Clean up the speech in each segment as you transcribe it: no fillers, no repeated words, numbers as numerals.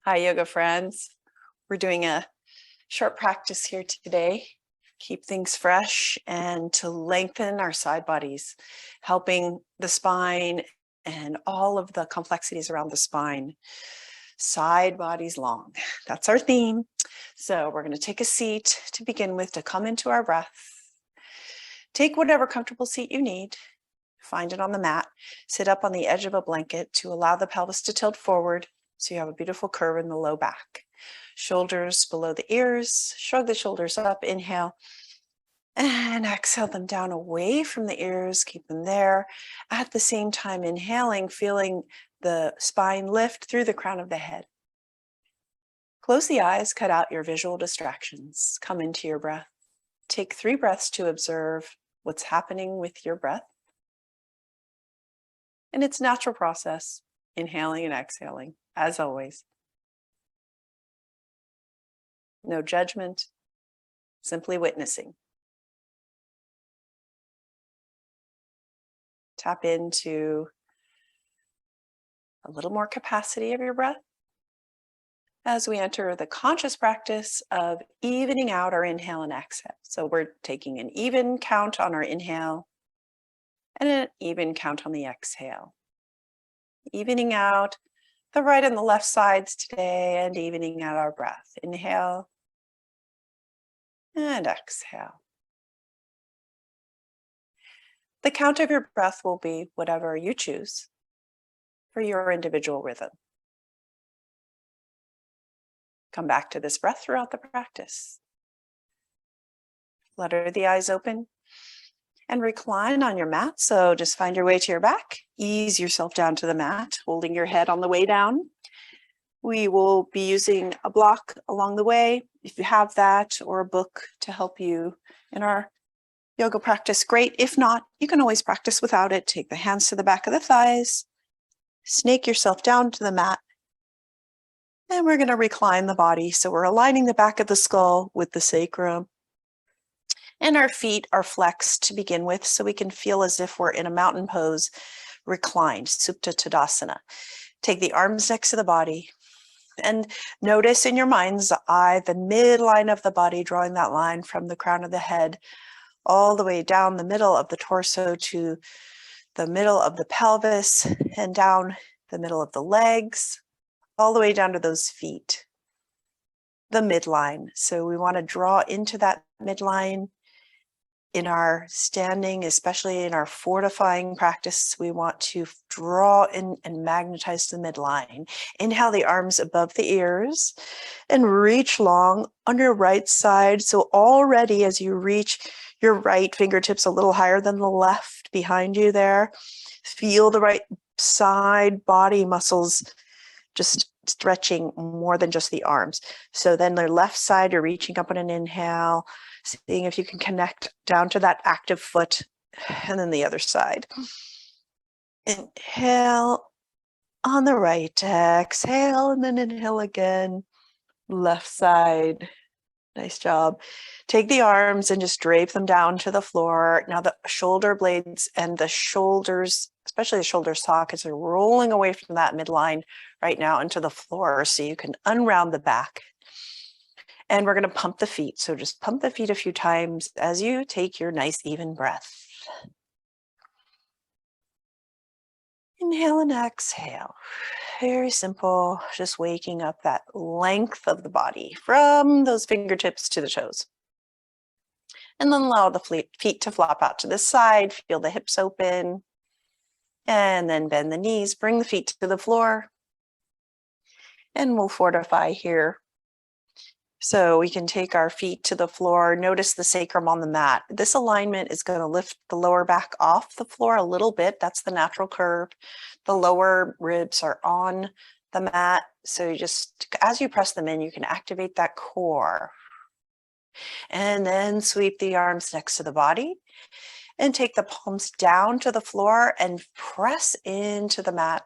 Hi, yoga friends. We're doing a short practice here today. Keep things fresh and to lengthen our side bodies, helping the spine and all of the complexities around the spine. Side bodies long. That's our theme. So we're going to take a seat to begin with to come into our breath. Take whatever comfortable seat you need. Find it on the mat. Sit up on the edge of a blanket to allow the pelvis to tilt forward so you have a beautiful curve in the low back. Shoulders below the ears. Shrug the shoulders up. Inhale. And exhale them down away from the ears. Keep them there. At the same time, inhaling, feeling the spine lift through the crown of the head. Close the eyes. Cut out your visual distractions. Come into your breath. Take 3 breaths to observe what's happening with your breath. And its natural process, inhaling and exhaling, as always. No judgment, simply witnessing. Tap into a little more capacity of your breath as we enter the conscious practice of evening out our inhale and exhale. So we're taking an even count on our inhale and an even count on the exhale. Evening out the right and the left sides today and evening out our breath. Inhale and exhale. The count of your breath will be whatever you choose for your individual rhythm. Come back to this breath throughout the practice. Flutter the eyes open and recline on your mat. So just find your way to your back. Ease yourself down to the mat, holding your head on the way down. We will be using a block along the way. If you have that or a book to help you in our yoga practice, great. If not, you can always practice without it. Take the hands to the back of the thighs, snake yourself down to the mat, and we're going to recline the body. So we're aligning the back of the skull with the sacrum, and our feet are flexed to begin with, so we can feel as if we're in a mountain pose, reclined, Supta Tadasana. Take the arms next to the body, and notice in your mind's eye the midline of the body, drawing that line from the crown of the head all the way down the middle of the torso to the middle of the pelvis and down the middle of the legs, all the way down to those feet, the midline. So we want to draw into that midline in our standing, especially in our fortifying practice. We want to draw in and magnetize the midline. Inhale the arms above the ears and reach long on your right side. So already as you reach your right fingertips a little higher than the left behind you there, feel the right side body muscles just stretching more than just the arms. So then the left side, you're reaching up on an inhale, seeing if you can connect down to that active foot, and then the other side. Inhale on the right, exhale, and then inhale again, left side. Nice job. Take the arms and just drape them down to the floor. Now the shoulder blades and the shoulders, especially the shoulder sockets, are rolling away from that midline right now into the floor, so you can unround the back. And we're going to pump the feet. So just pump the feet a few times as you take your nice even breath. Inhale and exhale. Very simple, just waking up that length of the body from those fingertips to the toes. And then allow the feet to flop out to the side, feel the hips open, and then bend the knees, bring the feet to the floor, and we'll fortify here. So we can take our feet to the floor, notice the sacrum on the mat. This alignment is going to lift the lower back off the floor a little bit. That's the natural curve. The lower ribs are on the mat. So you just, as you press them in, you can activate that core. And then sweep the arms next to the body and take the palms down to the floor and press into the mat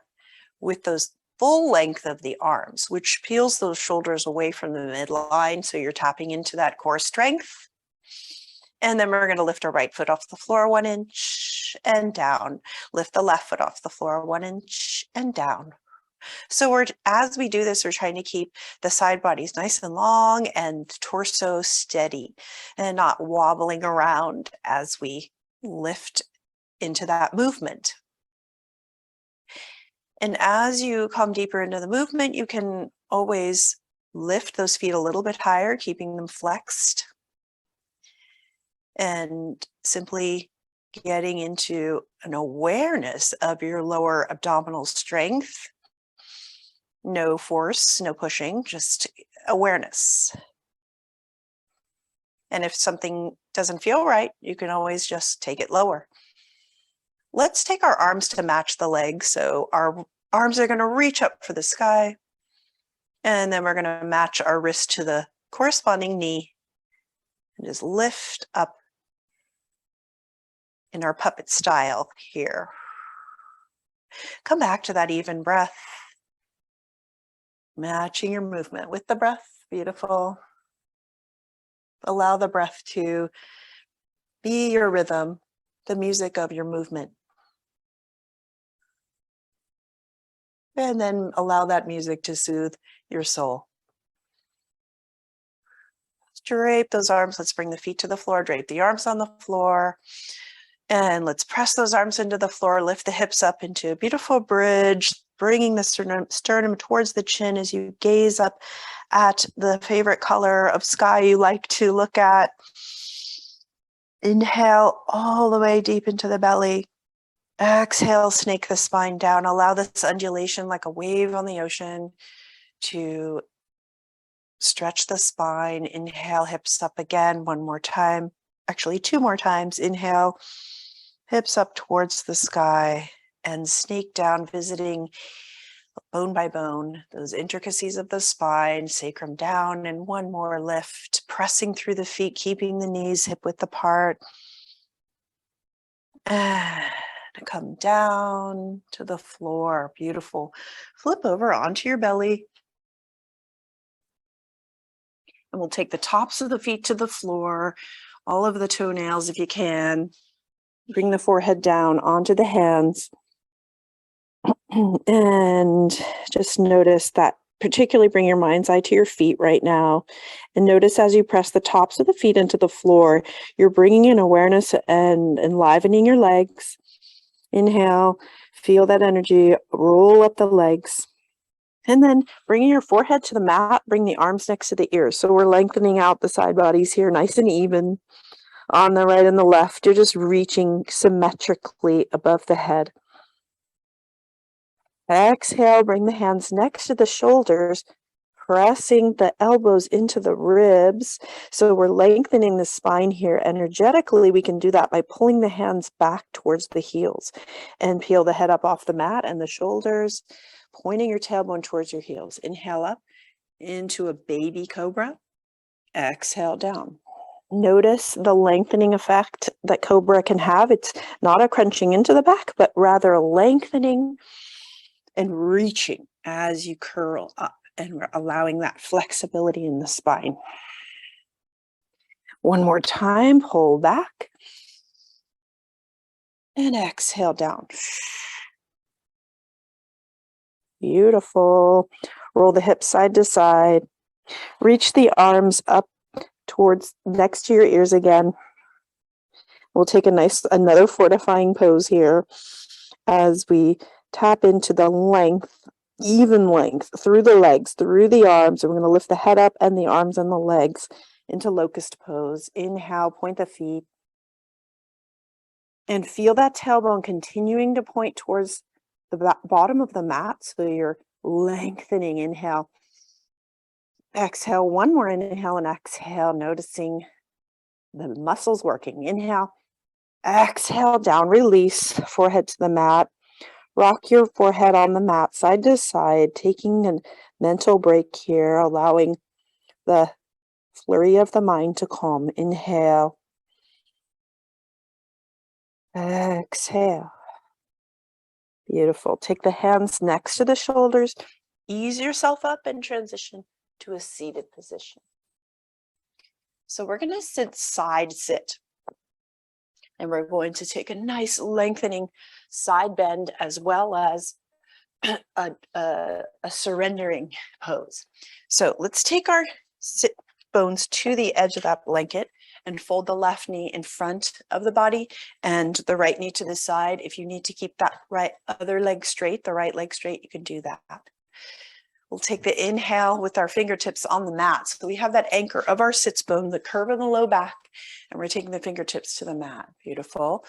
with those full length of the arms, which peels those shoulders away from the midline. So you're tapping into that core strength. And then we're going to lift our right foot off the floor 1 inch and down. Lift the left foot off the floor 1 inch and down. So as we do this, we're trying to keep the side bodies nice and long and torso steady and not wobbling around as we lift into that movement. And as you come deeper into the movement, you can always lift those feet a little bit higher, keeping them flexed. And simply getting into an awareness of your lower abdominal strength. No force, no pushing, just awareness. And if something doesn't feel right, you can always just take it lower. Let's take our arms to match the legs. So our arms are going to reach up for the sky. And then we're going to match our wrist to the corresponding knee. And just lift up in our puppet style here. Come back to that even breath. Matching your movement with the breath. Beautiful. Allow the breath to be your rhythm, the music of your movement. And then allow that music to soothe your soul. Drape those arms. Let's bring the feet to the floor. Drape the arms on the floor. And let's press those arms into the floor. Lift the hips up into a beautiful bridge, bringing the sternum towards the chin as you gaze up at the favorite color of sky you like to look at. Inhale all the way deep into the belly. Exhale, snake the spine down. Allow this undulation like a wave on the ocean to stretch the spine. Inhale, hips up again. One more time. Actually, two more times. Inhale, hips up towards the sky, and snake down, visiting bone by bone, those intricacies of the spine, sacrum down, and one more lift, pressing through the feet, keeping the knees hip width apart. And come down to the floor. Beautiful. Flip over onto your belly. And we'll take the tops of the feet to the floor, all of the toenails if you can. Bring the forehead down onto the hands. And just notice that, particularly bring your mind's eye to your feet right now. And notice as you press the tops of the feet into the floor, you're bringing in awareness and enlivening your legs. Inhale, feel that energy, roll up the legs. And then bringing your forehead to the mat, bring the arms next to the ears. So we're lengthening out the side bodies here, nice and even. On the right and the left, you're just reaching symmetrically above the head. Exhale, bring the hands next to the shoulders, pressing the elbows into the ribs. So we're lengthening the spine here. Energetically, we can do that by pulling the hands back towards the heels and peel the head up off the mat and the shoulders, pointing your tailbone towards your heels. Inhale up into a baby cobra. Exhale down. Notice the lengthening effect that cobra can have. It's not a crunching into the back, but rather a lengthening and reaching as you curl up, and we're allowing that flexibility in the spine. One more time, pull back and exhale down. Beautiful. Roll the hips side to side. Reach the arms up towards next to your ears again. We'll take another fortifying pose here as we tap into the length, even length, through the legs, through the arms. And we're going to lift the head up and the arms and the legs into locust pose. Inhale, point the feet. And feel that tailbone continuing to point towards the bottom of the mat. So you're lengthening. Inhale. Exhale, one more inhale and exhale, noticing the muscles working. Inhale, exhale, down, release, forehead to the mat. Rock your forehead on the mat, side to side, taking a mental break here, allowing the flurry of the mind to calm. Inhale. Exhale. Beautiful. Take the hands next to the shoulders. Ease yourself up and transition to a seated position. So we're going to side sit. And we're going to take a nice lengthening side bend as well as a surrendering pose. So let's take our sit bones to the edge of that blanket and fold the left knee in front of the body and the right knee to the side. If you need to keep that other leg straight, the right leg straight, you can do that. We'll take the inhale with our fingertips on the mat. So we have that anchor of our sits bone, the curve of the low back, and we're taking the fingertips to the mat. Beautiful.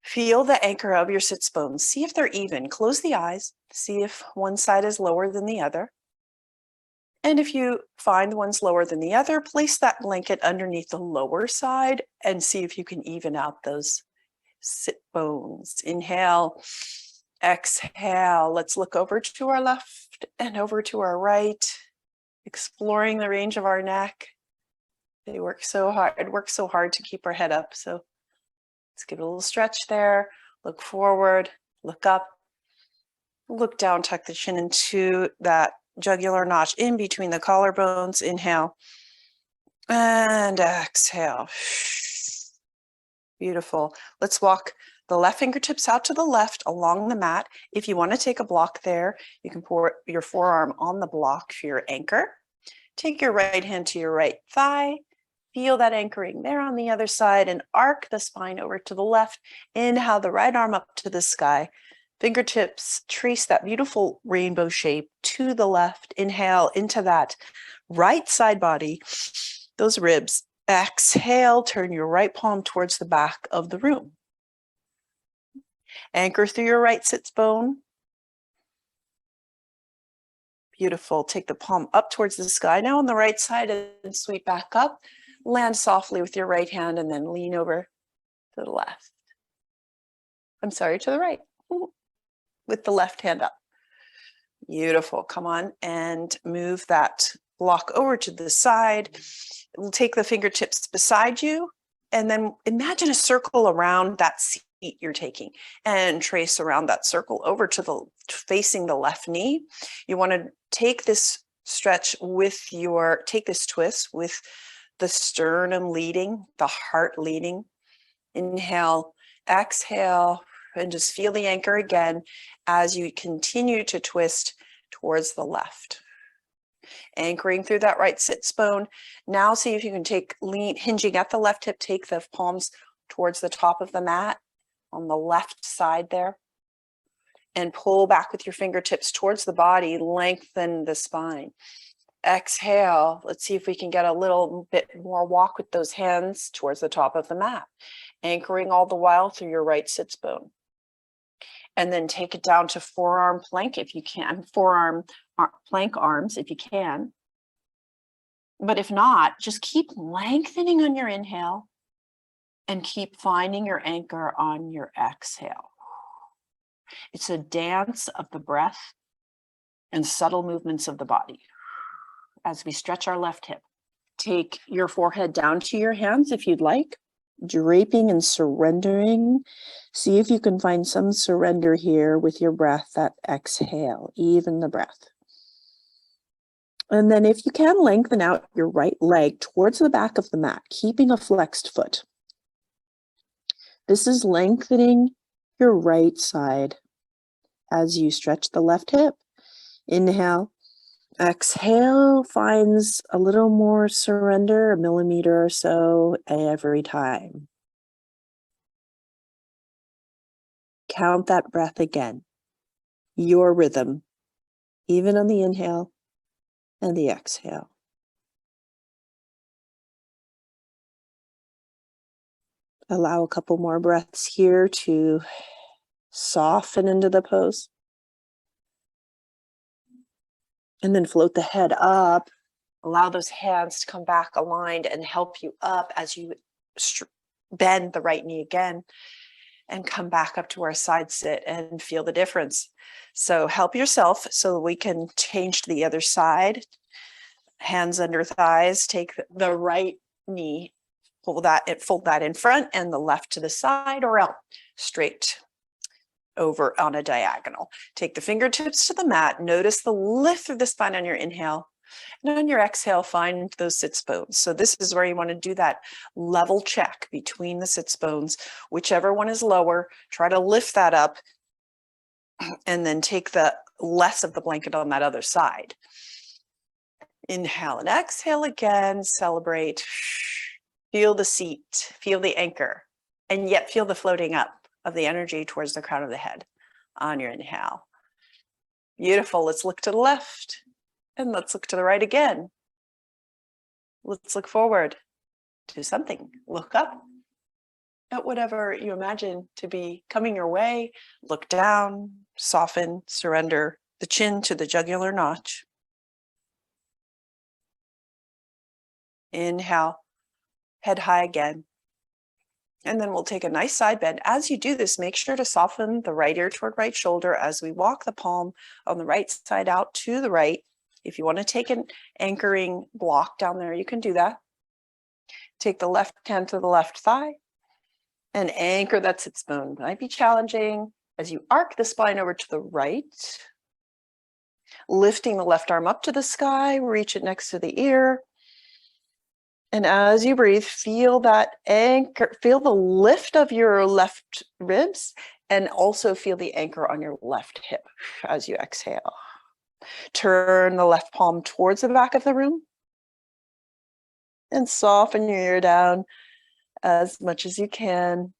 Feel the anchor of your sits bones. See if they're even. Close the eyes. See if one side is lower than the other. And if you find one's lower than the other, place that blanket underneath the lower side and see if you can even out those sit bones. Inhale, exhale. Let's look over to our left and over to our right, exploring the range of our neck. They work so hard. It works so hard to keep our head up. So let's give it a little stretch there. Look forward, look up, look down, tuck the chin into that jugular notch in between the collarbones. Inhale and exhale. Beautiful. Let's walk the left fingertips out to the left along the mat. If you want to take a block there, you can pour your forearm on the block for your anchor. Take your right hand to your right thigh. Feel that anchoring there on the other side and arc the spine over to the left. Inhale the right arm up to the sky. Fingertips trace that beautiful rainbow shape to the left. Inhale into that right side body, those ribs. Exhale, turn your right palm towards the back of the room. Anchor through your right sits bone. Beautiful. Take the palm up towards the sky now on the right side and sweep back up. Land softly with your right hand and then lean over to the left. I'm sorry, to the right. With the left hand up. Beautiful. Come on and move that block over to the side. We'll take the fingertips beside you and then imagine a circle around that seat you're taking and trace around that circle over to the facing the left knee. You want to take this stretch with take this twist with the sternum leading, the heart leading. Inhale, exhale, and just feel the anchor again as you continue to twist towards the left. Anchoring through that right sits bone. Now see if you can hinging at the left hip, take the palms towards the top of the mat on the left side there. And pull back with your fingertips towards the body, lengthen the spine. Exhale. Let's see if we can get a little bit more walk with those hands towards the top of the mat. Anchoring all the while through your right sits bone. And then take it down to forearm plank if you can, forearm plank arms if you can. But if not, just keep lengthening on your inhale and keep finding your anchor on your exhale. It's a dance of the breath and subtle movements of the body. As we stretch our left hip, take your forehead down to your hands if you'd like. Draping and surrendering. See if you can find some surrender here with your breath, that exhale, even the breath. And then if you can, lengthen out your right leg towards the back of the mat, keeping a flexed foot. This is lengthening your right side as you stretch the left hip. Inhale. Exhale finds a little more surrender, a millimeter or so every time. Count that breath again. Your rhythm, even on the inhale and the exhale. Allow a couple more breaths here to soften into the pose. And then float the head up. Allow those hands to come back aligned and help you up as you bend the right knee again and come back up to our side sit and feel the difference. So help yourself so we can change to the other side. Hands under thighs, take the right knee, fold that in front and the left to the side or out straight over on a diagonal. Take the fingertips to the mat. Notice the lift of the spine on your inhale. And on your exhale, find those sits bones. So this is where you want to do that level check between the sits bones. Whichever one is lower, try to lift that up And then take the less of the blanket on that other side. Inhale and exhale again, celebrate. Feel the seat, feel the anchor, and yet feel the floating up of the energy towards the crown of the head on your inhale. Beautiful. Let's look to the left and let's look to the right again. Let's look forward to something. Look up at whatever you imagine to be coming your way. Look down, soften, surrender the chin to the jugular notch. Inhale, head high again. And then we'll take a nice side bend. As you do this, make sure to soften the right ear toward right shoulder as we walk the palm on the right side out to the right. If you want to take an anchoring block down there, you can do that. Take the left hand to the left thigh and anchor that sits bone. Might be challenging as you arc the spine over to the right, lifting the left arm up to the sky, reach it next to the ear. And as you breathe, feel that anchor, feel the lift of your left ribs, and also feel the anchor on your left hip as you exhale. Turn the left palm towards the back of the room and soften your ear down as much as you can.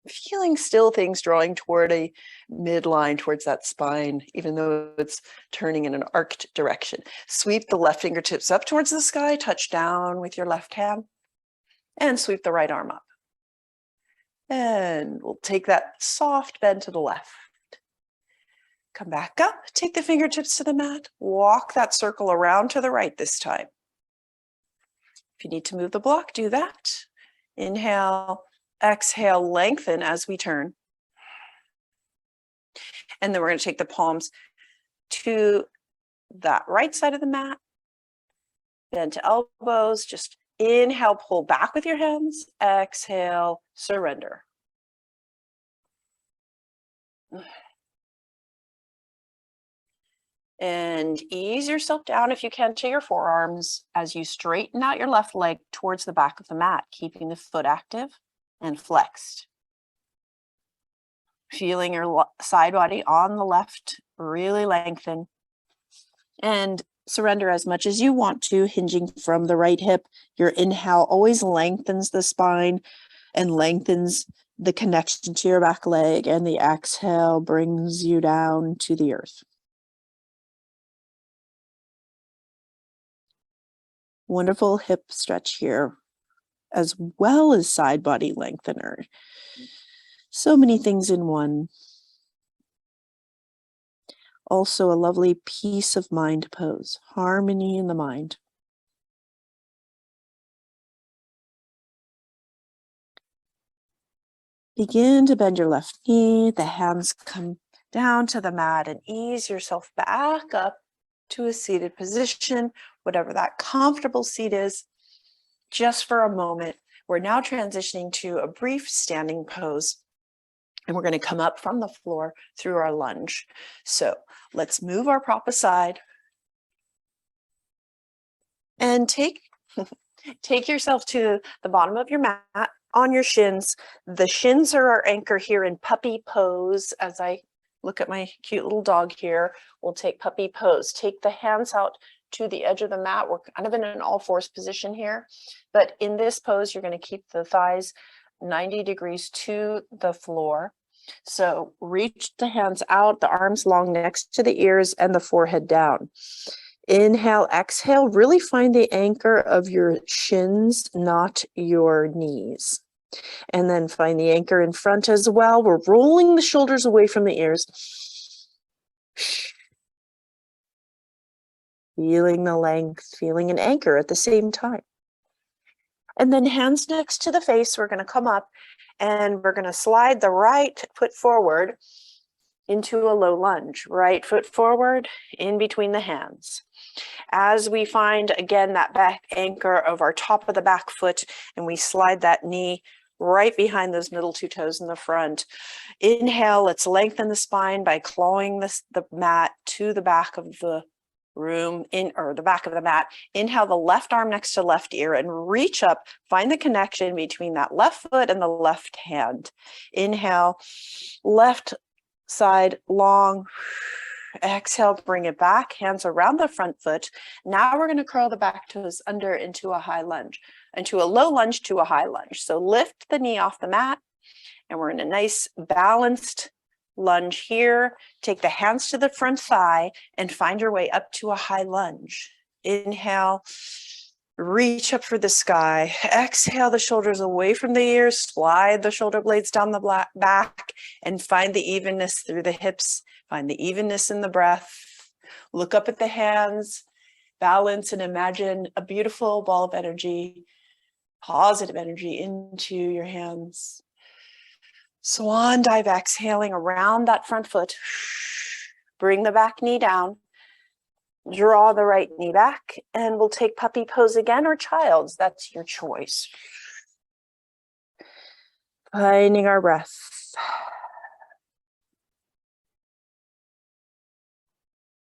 Feeling still things drawing toward a midline towards that spine, even though it's turning in an arced direction. Sweep the left fingertips up towards the sky, touch down with your left hand, and sweep the right arm up. And we'll take that soft bend to the left. Come back up, take the fingertips to the mat, walk that circle around to the right this time. If you need to move the block, do that. Inhale. Exhale, lengthen as we turn. And then we're going to take the palms to that right side of the mat. Bend to elbows. Just inhale, pull back with your hands. Exhale, surrender. And ease yourself down if you can to your forearms as you straighten out your left leg towards the back of the mat, keeping the foot active and flexed. Feeling your side body on the left really lengthen. And surrender as much as you want to, hinging from the right hip. Your inhale always lengthens the spine and lengthens the connection to your back leg, and the exhale brings you down to the earth. Wonderful hip stretch here, as well as side body lengthener. So many things in one. Also a lovely peace of mind pose, harmony in the mind. Begin to bend your left knee, the hands come down to the mat, and ease yourself back up to a seated position, whatever that comfortable seat is. Just for a moment, we're now transitioning to a brief standing pose, and we're going to come up from the floor through our lunge. So let's move our prop aside and take yourself to the bottom of your mat on your shins. The shins are our anchor here in puppy pose. As I look at my cute little dog here, we'll take puppy pose. Take the hands out to the edge of the mat. We're kind of in an all fours position here, but in this pose, you're going to keep the thighs 90 degrees to the floor. So reach the hands out, the arms long next to the ears, and the forehead down. Inhale, exhale, really find the anchor of your shins, not your knees. And then find the anchor in front as well. We're rolling the shoulders away from the ears. Feeling the length, feeling an anchor at the same time. And then hands next to the face, we're going to come up and we're going to slide the right foot forward into a low lunge. Right foot forward, in between the hands. As we find, again, that back anchor of our top of the back foot, and we slide that knee right behind those middle two toes in the front. Inhale, let's lengthen the spine by clawing the mat to the back of the room in, or the back of the mat. Inhale the left arm next to left ear and reach up. Find the connection between that left foot and the left hand. Inhale, left side long. Exhale, bring it back, hands around the front foot. Now we're going to curl the back toes under into a high lunge, into a low lunge to a high lunge. So lift the knee off the mat, and we're in a nice balanced lunge here. Take the hands to the front thigh and find your way up to a high lunge. Inhale, reach up for the sky. Exhale the shoulders away from the ears, slide the shoulder blades down the back, and find the evenness through the hips. Find the evenness in the breath. Look up at the hands, balance, and imagine a beautiful ball of energy, positive energy into your hands. Swan dive, exhaling around that front foot. Bring the back knee down. Draw the right knee back, and we'll take puppy pose again, or child's. That's your choice. Finding our breath.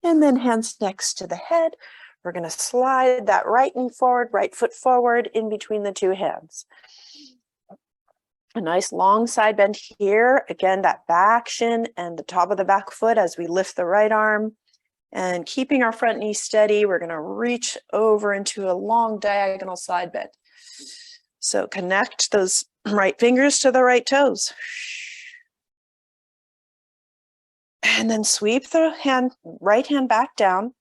And then hands next to the head. We're going to slide that right knee forward, right foot forward in between the two hands. A nice long side bend here. Again, that back shin and the top of the back foot as we lift the right arm. And keeping our front knee steady, we're going to reach over into a long diagonal side bend. So connect those right fingers to the right toes. And then sweep the right hand back down.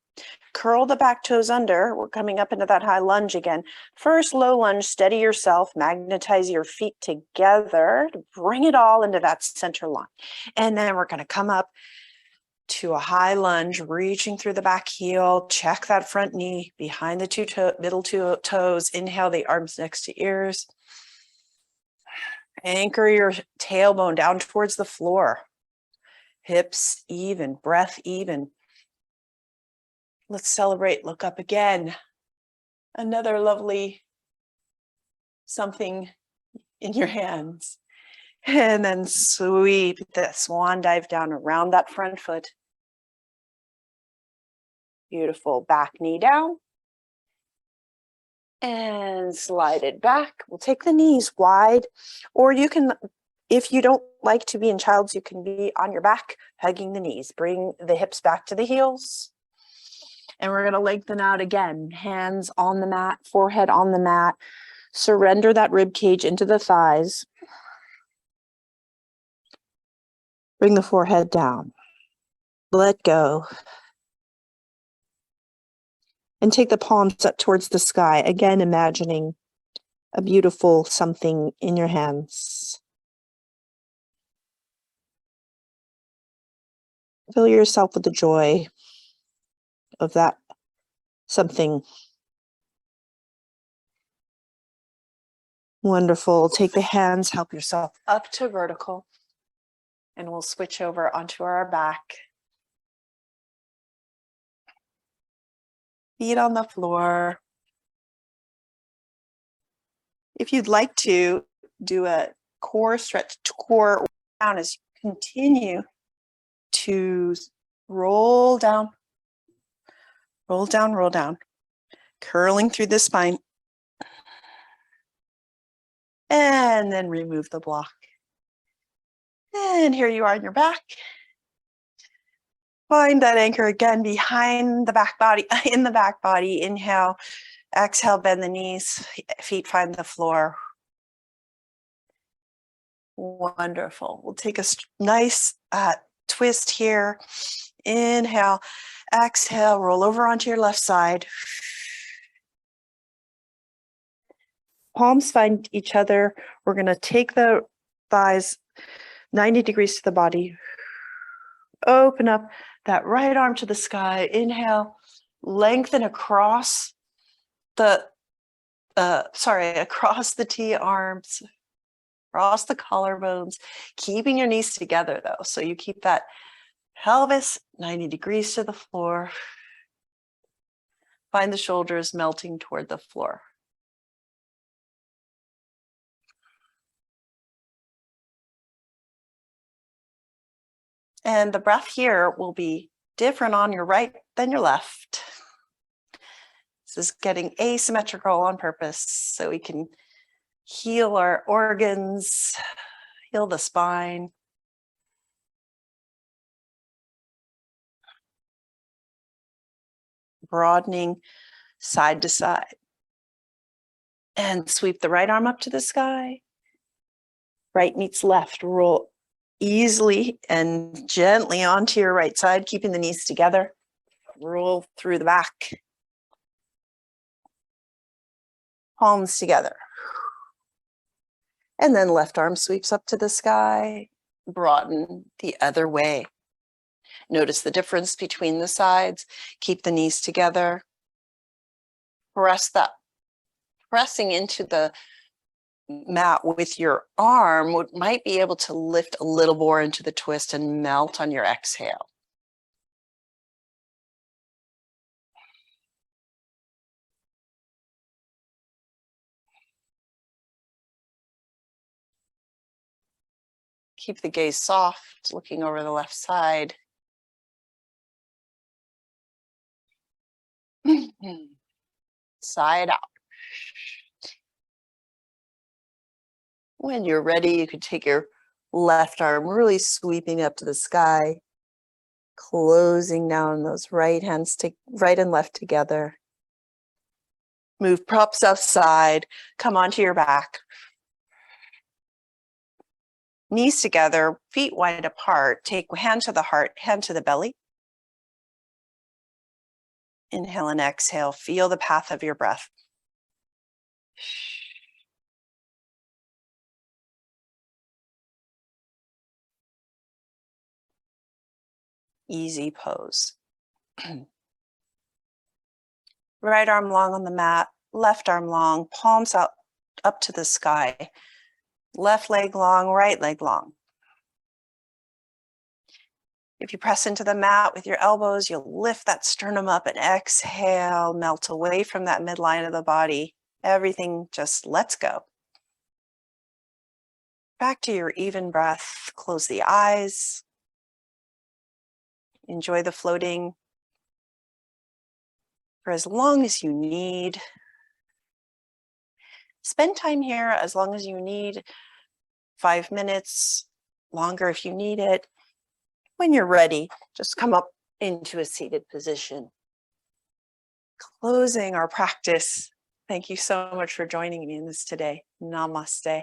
Curl the back toes under. We're coming up into that high lunge again. First low lunge, steady yourself, magnetize your feet together to bring it all into that center line. And then we're going to come up to a high lunge, reaching through the back heel. Check that front knee behind the middle two toes. Inhale the arms next to ears. Anchor your tailbone down towards the floor. Hips even, breath even. Let's celebrate. Look up again. Another lovely something in your hands. And then sweep the swan dive down around that front foot. Beautiful. Back knee down. And slide it back. We'll take the knees wide, or you can, if you don't like to be in child's, you can be on your back, hugging the knees. Bring the hips back to the heels. And we're going to lengthen out again. Hands on the mat, forehead on the mat. Surrender that rib cage into the thighs. Bring the forehead down. Let go. And take the palms up towards the sky. Again, imagining a beautiful something in your hands. Fill yourself with the joy of that something. Wonderful. Take the hands, help yourself up to vertical. And we'll switch over onto our back. Feet on the floor. If you'd like to do a core stretch, core down as you continue to roll down, curling through the spine. And then remove the block. And here you are on your back. Find that anchor again behind the back body, in the back body. Inhale, exhale, bend the knees, feet find the floor. Wonderful. We'll take a nice twist here. Inhale, exhale, roll over onto your left side. Palms find each other. We're going to take the thighs 90 degrees to the body. Open up that right arm to the sky. Inhale, lengthen across the T arms, across the collarbones, keeping your knees together though. So you keep that pelvis 90 degrees to the floor. Find the shoulders melting toward the floor. And the breath here will be different on your right than your left. This is getting asymmetrical on purpose so we can heal our organs, heal the spine. Broadening side to side. And sweep the right arm up to the sky. Right meets left. Roll easily and gently onto your right side, keeping the knees together. Roll through the back. Palms together. And then left arm sweeps up to the sky. Broaden the other way. Notice the difference between the sides. Keep the knees together. Pressing into the mat with your arm might be able to lift a little more into the twist and melt on your exhale. Keep the gaze soft, looking over the left side. Side out. When you're ready, you can take your left arm really sweeping up to the sky, closing down those right hands, right and left together. Move props outside, come onto your back. Knees together, feet wide apart. Take hand to the heart, hand to the belly. Inhale and exhale. Feel the path of your breath. Easy pose. Right arm long on the mat, left arm long, palms out up to the sky. Left leg long, right leg long. If you press into the mat with your elbows, you'll lift that sternum up and exhale, melt away from that midline of the body. Everything just lets go. Back to your even breath. Close the eyes. Enjoy the floating for as long as you need. Spend time here as long as you need. 5 minutes, longer if you need it. When you're ready, just come up into a seated position. Closing our practice. Thank you so much for joining me in this today. Namaste.